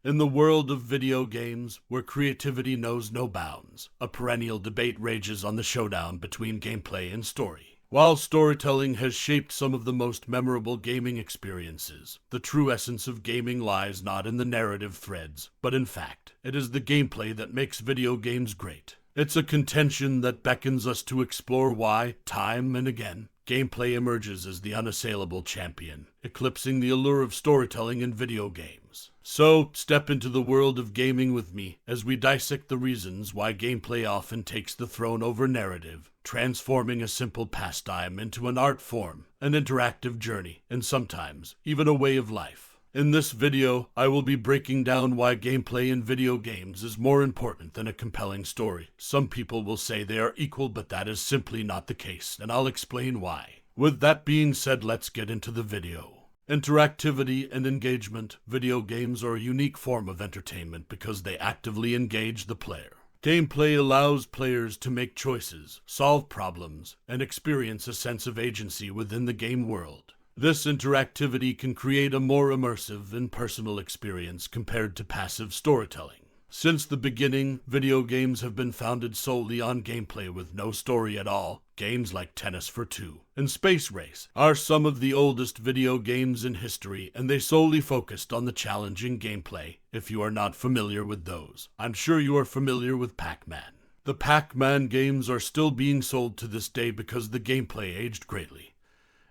In the world of video games, where creativity knows no bounds, a perennial debate rages on the showdown between gameplay and story. While storytelling has shaped some of the most memorable gaming experiences, the true essence of gaming lies not in the narrative threads, but in fact, it is the gameplay that makes video games great. It's a contention that beckons us to explore why, time and again, gameplay emerges as the unassailable champion, eclipsing the allure of storytelling in video games. So, step into the world of gaming with me as we dissect the reasons why gameplay often takes the throne over narrative, transforming a simple pastime into an art form, an interactive journey, and sometimes even a way of life. In this video, I will be breaking down why gameplay in video games is more important than a compelling story. Some people will say they are equal, but that is simply not the case, and I'll explain why. With that being said, let's get into the video. Interactivity and engagement. Video games are a unique form of entertainment because they actively engage the player. Gameplay allows players to make choices, solve problems, and experience a sense of agency within the game world. This interactivity can create a more immersive and personal experience compared to passive storytelling. Since the beginning, video games have been founded solely on gameplay with no story at all. Games like Tennis for Two and Space Race are some of the oldest video games in history, and they solely focused on the challenging gameplay. If you are not familiar with those, I'm sure you are familiar with Pac-Man. The Pac-Man games are still being sold to this day because the gameplay aged greatly,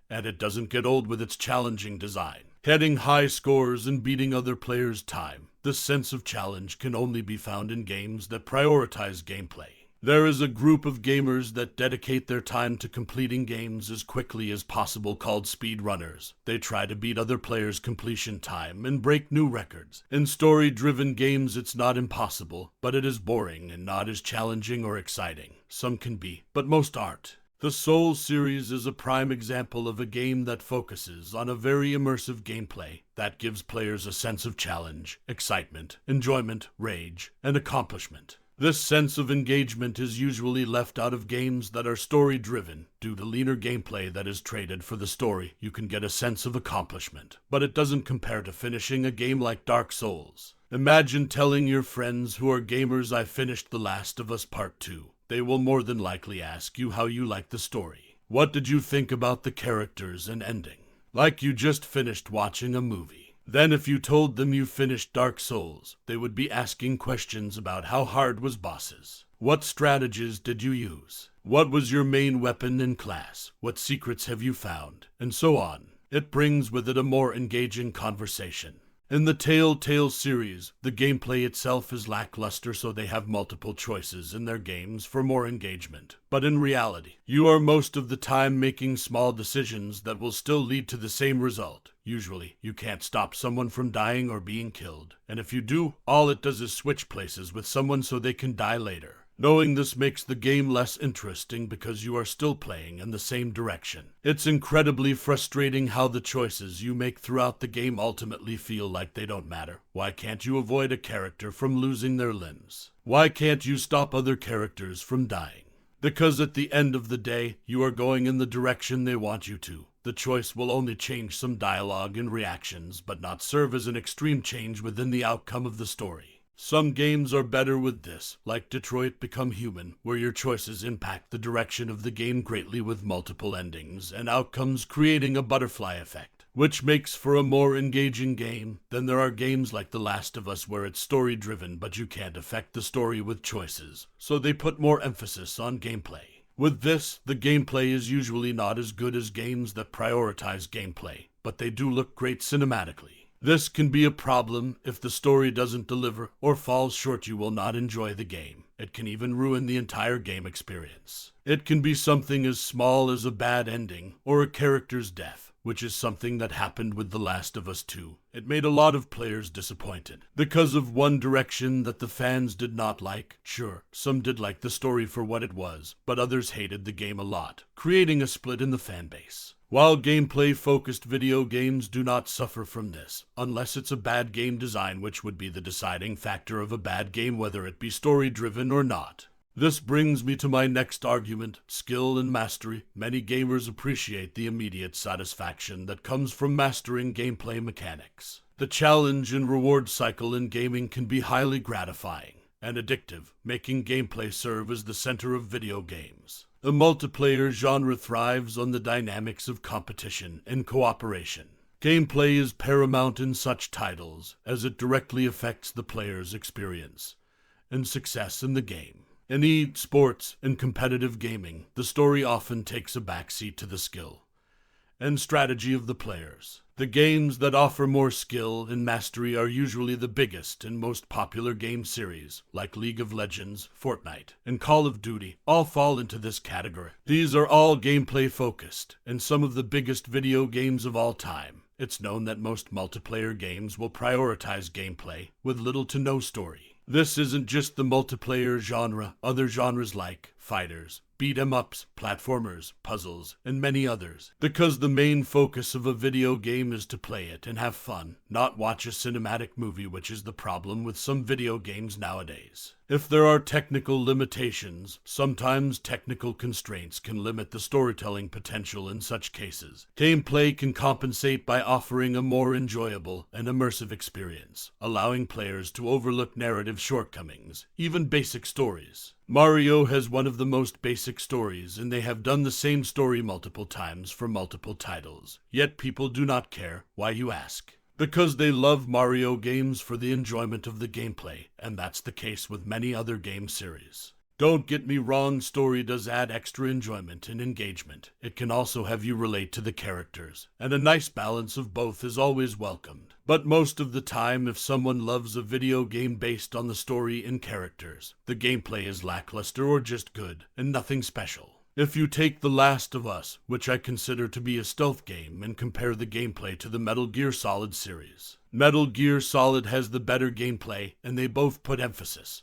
and it doesn't get old with its challenging design. Hitting high scores and beating other players' time. This sense of challenge can only be found in games that prioritize gameplay. There is a group of gamers that dedicate their time to completing games as quickly as possible called speedrunners. They try to beat other players' completion time and break new records. In story-driven games, it's not impossible, but it is boring and not as challenging or exciting. Some can be, but most aren't. The Souls series is a prime example of a game that focuses on a very immersive gameplay that gives players a sense of challenge, excitement, enjoyment, rage, and accomplishment. This sense of engagement is usually left out of games that are story-driven. Due to leaner gameplay that is traded for the story, you can get a sense of accomplishment, but it doesn't compare to finishing a game like Dark Souls. Imagine telling your friends who are gamers, "I finished The Last of Us Part 2. They will more than likely ask you how you like the story. What did you think about the characters and ending? Like you just finished watching a movie. Then if you told them you finished Dark Souls, they would be asking questions about how hard was bosses. What strategies did you use? What was your main weapon in class? What secrets have you found? And so on. It brings with it a more engaging conversation. In the Telltale series, the gameplay itself is lackluster, so they have multiple choices in their games for more engagement. But in reality, you are most of the time making small decisions that will still lead to the same result. Usually, you can't stop someone from dying or being killed. And if you do, all it does is switch places with someone so they can die later. Knowing this makes the game less interesting because you are still playing in the same direction. It's incredibly frustrating how the choices you make throughout the game ultimately feel like they don't matter. Why can't you avoid a character from losing their limbs? Why can't you stop other characters from dying? Because at the end of the day, you are going in the direction they want you to. The choice will only change some dialogue and reactions, but not serve as an extreme change within the outcome of the story. Some games are better with this, like Detroit Become Human, where your choices impact the direction of the game greatly with multiple endings and outcomes, creating a butterfly effect, which makes for a more engaging game. Then there are games like The Last of Us where it's story-driven, but you can't affect the story with choices, so they put more emphasis on gameplay. With this, the gameplay is usually not as good as games that prioritize gameplay, but they do look great cinematically. This can be a problem if the story doesn't deliver or falls short. You will not enjoy the game. It can even ruin the entire game experience. It can be something as small as a bad ending or a character's death, which is something that happened with The Last of Us 2. It made a lot of players disappointed because of one direction that the fans did not like. Sure, some did like the story for what it was, but others hated the game a lot, creating a split in the fan base. While gameplay-focused video games do not suffer from this, unless it's a bad game design, which would be the deciding factor of a bad game, whether it be story-driven or not. This brings me to my next argument, skill and mastery. Many gamers appreciate the immediate satisfaction that comes from mastering gameplay mechanics. The challenge and reward cycle in gaming can be highly gratifying and addictive, making gameplay serve as the center of video games. The multiplayer genre thrives on the dynamics of competition and cooperation. Gameplay is paramount in such titles, as it directly affects the player's experience and success in the game. In sports and competitive gaming, the story often takes a backseat to the skill and strategy of the players. The games that offer more skill and mastery are usually the biggest and most popular game series, like League of Legends, Fortnite, and Call of Duty, all fall into this category. These are all gameplay focused, and some of the biggest video games of all time. It's known that most multiplayer games will prioritize gameplay with little to no story. This isn't just the multiplayer genre. Other genres like fighters, beat-em-ups, platformers, puzzles, and many others. Because the main focus of a video game is to play it and have fun, not watch a cinematic movie, which is the problem with some video games nowadays. If there are technical limitations, sometimes technical constraints can limit the storytelling potential in such cases. Gameplay can compensate by offering a more enjoyable and immersive experience, allowing players to overlook narrative shortcomings, even basic stories. Mario has one of the most basic stories, and they have done the same story multiple times for multiple titles. Yet people do not care. Why, you ask? Because they love Mario games for the enjoyment of the gameplay, and that's the case with many other game series. Don't get me wrong, story does add extra enjoyment and engagement. It can also have you relate to the characters, and a nice balance of both is always welcomed. But most of the time, if someone loves a video game based on the story and characters, the gameplay is lackluster or just good, and nothing special. If you take The Last of Us, which I consider to be a stealth game, and compare the gameplay to the Metal Gear Solid series. Metal Gear Solid has the better gameplay, and they both put emphasis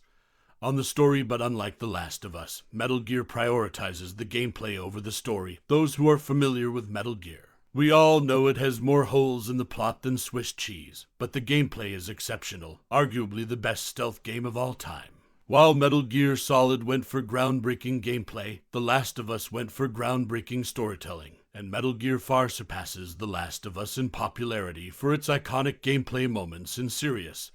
on the story, but unlike The Last of Us, Metal Gear prioritizes the gameplay over the story. Those who are familiar with Metal Gear, we all know it has more holes in the plot than Swiss cheese, but the gameplay is exceptional, arguably the best stealth game of all time. While Metal Gear Solid went for groundbreaking gameplay, The Last of Us went for groundbreaking storytelling, and Metal Gear far surpasses The Last of Us in popularity for its iconic gameplay moments and serious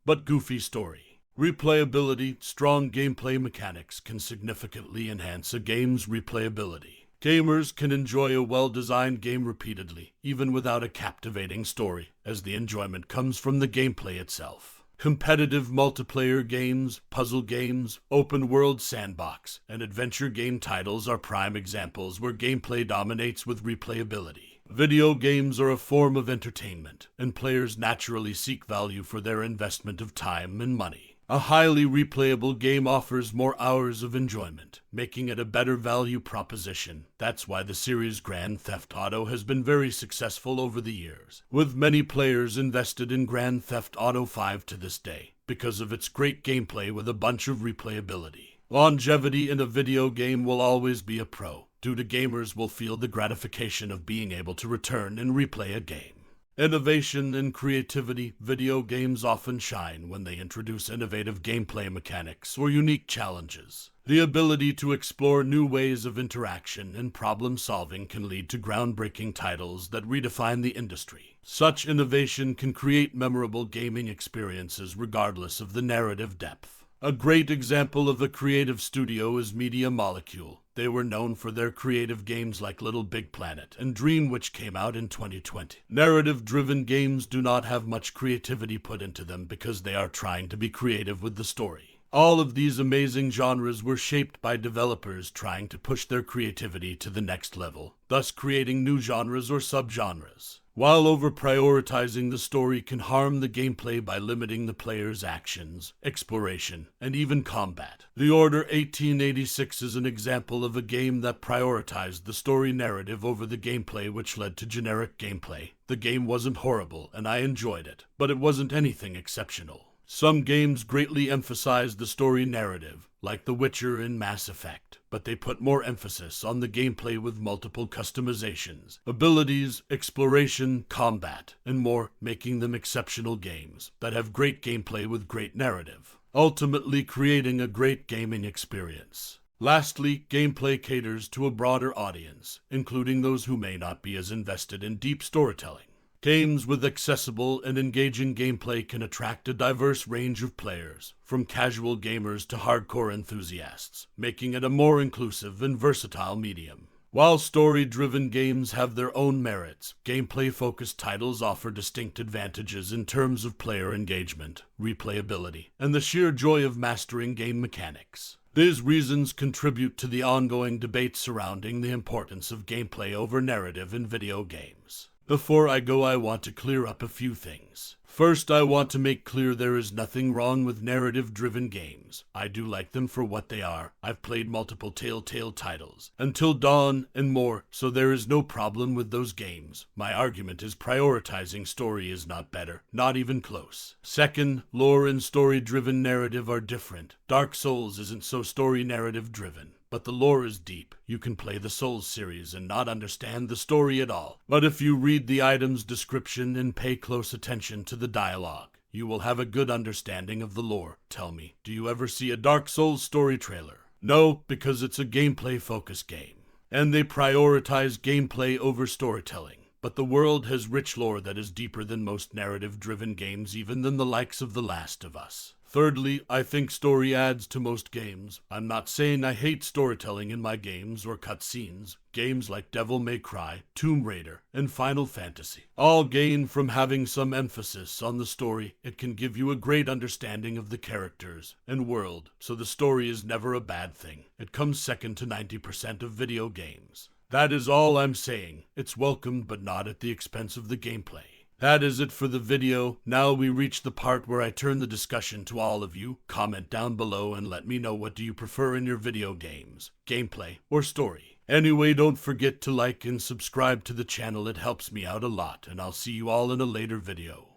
but goofy story. Replayability. Strong gameplay mechanics can significantly enhance a game's replayability. Gamers can enjoy a well-designed game repeatedly, even without a captivating story, as the enjoyment comes from the gameplay itself. Competitive multiplayer games, puzzle games, open-world sandbox, and adventure game titles are prime examples where gameplay dominates with replayability. Video games are a form of entertainment, and players naturally seek value for their investment of time and money. A highly replayable game offers more hours of enjoyment, making it a better value proposition. That's why the series Grand Theft Auto has been very successful over the years, with many players invested in Grand Theft Auto 5 to this day, because of its great gameplay with a bunch of replayability. Longevity in a video game will always be a pro, due to gamers will feel the gratification of being able to return and replay a game. Innovation and creativity. Video games often shine when they introduce innovative gameplay mechanics or unique challenges. The ability to explore new ways of interaction and problem-solving can lead to groundbreaking titles that redefine the industry. Such innovation can create memorable gaming experiences regardless of the narrative depth. A great example of a creative studio is Media Molecule. They were known for their creative games like Little Big Planet and Dream, which came out in 2020. Narrative-driven games do not have much creativity put into them because they are trying to be creative with the story. All of these amazing genres were shaped by developers trying to push their creativity to the next level, thus creating new genres or subgenres. While over-prioritizing the story can harm the gameplay by limiting the player's actions, exploration, and even combat. The Order 1886 is an example of a game that prioritized the story narrative over the gameplay, which led to generic gameplay. The game wasn't horrible, and I enjoyed it, but it wasn't anything exceptional. Some games greatly emphasize the story narrative, like The Witcher and Mass Effect, but they put more emphasis on the gameplay with multiple customizations, abilities, exploration, combat, and more, making them exceptional games that have great gameplay with great narrative, ultimately creating a great gaming experience. Lastly, gameplay caters to a broader audience, including those who may not be as invested in deep storytelling. Games with accessible and engaging gameplay can attract a diverse range of players, from casual gamers to hardcore enthusiasts, making it a more inclusive and versatile medium. While story-driven games have their own merits, gameplay-focused titles offer distinct advantages in terms of player engagement, replayability, and the sheer joy of mastering game mechanics. These reasons contribute to the ongoing debate surrounding the importance of gameplay over narrative in video games. Before I go, I want to clear up a few things. First, I want to make clear there is nothing wrong with narrative-driven games. I do like them for what they are. I've played multiple Telltale titles, Until Dawn and more, so there is no problem with those games. My argument is prioritizing story is not better, not even close. Second, lore and story-driven narrative are different. Dark Souls isn't so story-narrative-driven. But the lore is deep. You can play the Souls series and not understand the story at all. But if you read the item's description and pay close attention to the dialogue, you will have a good understanding of the lore. Tell me, do you ever see a Dark Souls story trailer? No, because it's a gameplay-focused game. And they prioritize gameplay over storytelling. But the world has rich lore that is deeper than most narrative-driven games, even than the likes of The Last of Us. Thirdly, I think story adds to most games. I'm not saying I hate storytelling in my games or cutscenes. Games like Devil May Cry, Tomb Raider, and Final Fantasy all gain from having some emphasis on the story. It can give you a great understanding of the characters and world, so the story is never a bad thing. It comes second to 90% of video games. That is all I'm saying. It's welcomed, but not at the expense of the gameplay. That is it for the video. Now we reach the part where I turn the discussion to all of you. Comment down below and let me know, what do you prefer in your video games, gameplay or story? Anyway, don't forget to like and subscribe to the channel. It helps me out a lot, and I'll see you all in a later video.